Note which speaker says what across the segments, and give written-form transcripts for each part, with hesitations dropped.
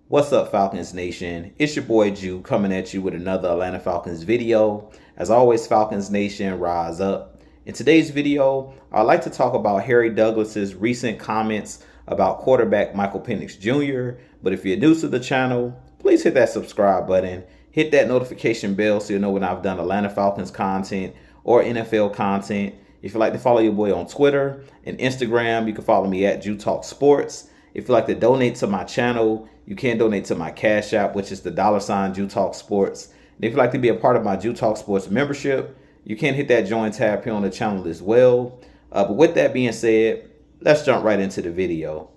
Speaker 1: What's up, Falcons Nation? It's your boy Jew coming at you with another Atlanta Falcons video. As always, Falcons Nation, rise up. In today's video, I'd like to talk about Harry Douglas's recent comments about quarterback Michael Penix Jr. But if you're new to the channel, please hit that subscribe button, hit that notification bell so you'll know when I've done Atlanta Falcons content or NFL content. If you'd like to follow your boy on Twitter and Instagram, you can follow me at Jew Talk Sports. If you'd like to donate to my channel, you can donate to my Cash App, which is the $ Jew Talk Sports. And if you'd like to be a part of my Jew Talk Sports membership, you can hit that join tab here on the channel as well. But with that being said, let's jump right into the video.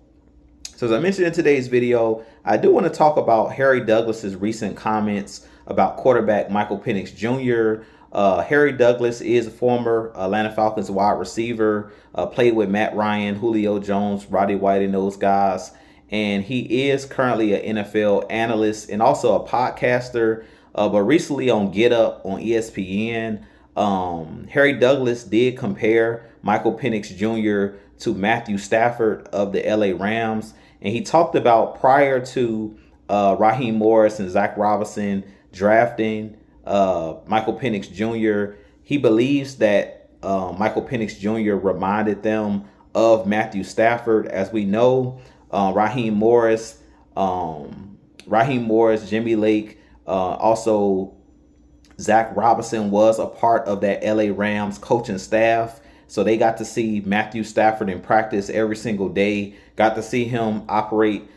Speaker 1: So as I mentioned in today's video, I do want to talk about Harry Douglas's recent comments about quarterback Michael Penix Jr. Harry Douglas is a former Atlanta Falcons wide receiver, played with Matt Ryan, Julio Jones, Roddy White, and those guys. And he is currently an NFL analyst and also a podcaster. But recently on Get Up on ESPN, Harry Douglas did compare Michael Penix Jr. to Matthew Stafford of the LA Rams. And he talked about prior to Raheem Morris and Zach Robinson drafting Michael Penix Jr., he believes that Michael Penix Jr. reminded them of Matthew Stafford. As we know, Raheem Morris, Jimmy Lake, also Zach Robinson was a part of that LA Rams coaching staff. So they got to see Matthew Stafford in practice every single day, got to see him operate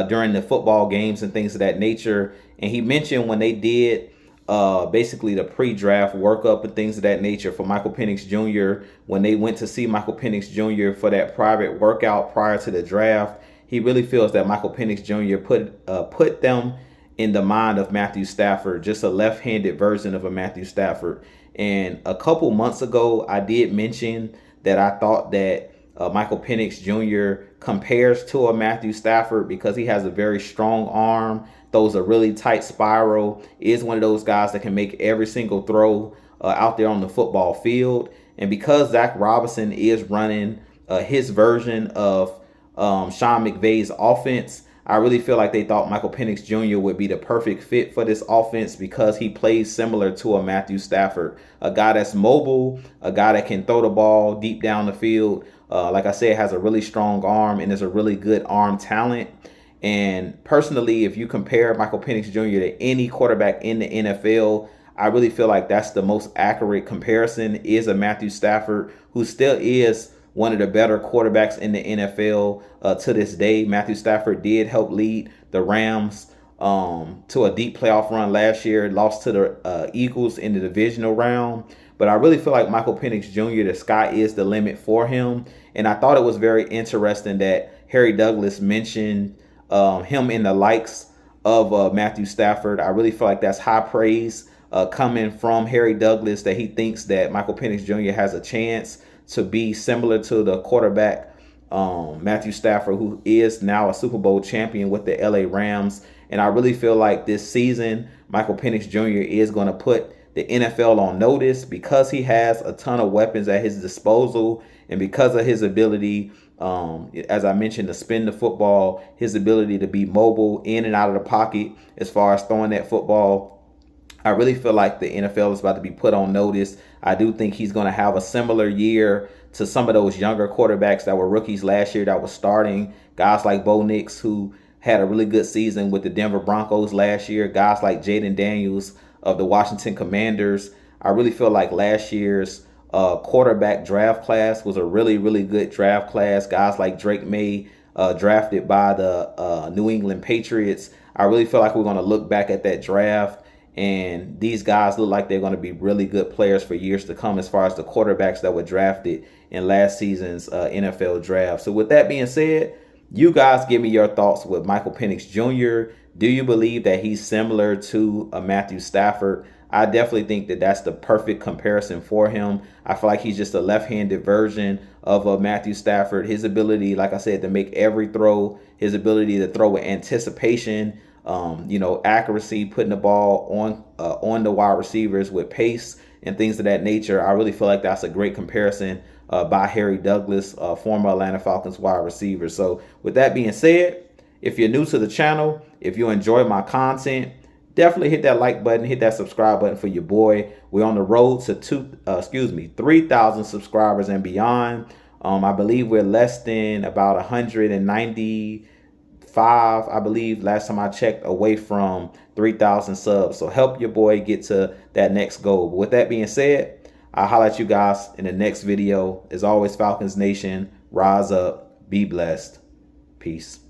Speaker 1: during the football games and things of that nature. And he mentioned when they did basically the pre-draft workup and things of that nature for Michael Penix Jr., when they went to see Michael Penix Jr. for that private workout prior to the draft, he really feels that Michael Penix Jr. put them in the mind of Matthew Stafford, just a left-handed version of a Matthew Stafford. And a couple months ago, I did mention that I thought that Michael Penix Jr. compares to a Matthew Stafford because he has a very strong arm, throws a really tight spiral, is one of those guys that can make every single throw out there on the football field. And because Zach Robinson is running his version of Sean McVay's offense, I really feel like they thought Michael Penix Jr. would be the perfect fit for this offense because he plays similar to a Matthew Stafford, a guy that's mobile, a guy that can throw the ball deep down the field. Like I said, has a really strong arm and is a really good arm talent. And personally, if you compare Michael Penix Jr. to any quarterback in the NFL, I really feel like that's the most accurate comparison is a Matthew Stafford, who still is one of the better quarterbacks in the NFL to this day. Matthew Stafford did help lead the Rams to a deep playoff run last year, lost to the Eagles in the divisional round. But I really feel like Michael Penix Jr., the sky is the limit for him. And I thought it was very interesting that Harry Douglas mentioned him in the likes of Matthew Stafford. I really feel like that's high praise coming from Harry Douglas, that he thinks that Michael Penix Jr. has a chance to be similar to the quarterback Matthew Stafford, who is now a Super Bowl champion with the LA Rams. And I really feel like this season, Michael Penix Jr. is going to put the NFL on notice because he has a ton of weapons at his disposal, and because of his ability, as I mentioned, to spin the football, his ability to be mobile in and out of the pocket as far as throwing that football. I really feel like the NFL is about to be put on notice. I do think he's going to have a similar year to some of those younger quarterbacks that were rookies last year that were starting. Guys like Bo Nix, who had a really good season with the Denver Broncos last year. Guys like Jaden Daniels of the Washington Commanders. I really feel like last year's quarterback draft class was a really, really good draft class. Guys like Drake May, drafted by the New England Patriots. I really feel like we're going to look back at that draft, and these guys look like they're going to be really good players for years to come as far as the quarterbacks that were drafted in last season's NFL draft. So with that being said, you guys give me your thoughts with Michael Penix Jr. Do you believe that he's similar to a Matthew Stafford? I definitely think that that's the perfect comparison for him. I feel like he's just a left-handed version of a Matthew Stafford. His ability, like I said, to make every throw, his ability to throw with anticipation, accuracy, putting the ball on the wide receivers with pace and things of that nature. I really feel like that's a great comparison by Harry Douglas, former Atlanta Falcons wide receiver. So with that being said, If you're new to the channel, if you enjoy my content, definitely hit that like button, hit that subscribe button for your boy. We're on the road to 3,000 subscribers and beyond. I believe we're less than about 195, I believe, last time I checked, away from 3,000 subs. So help your boy get to that next goal. But with that being said, I'll holler at you guys in the next video. As always, Falcons Nation, rise up, be blessed. Peace.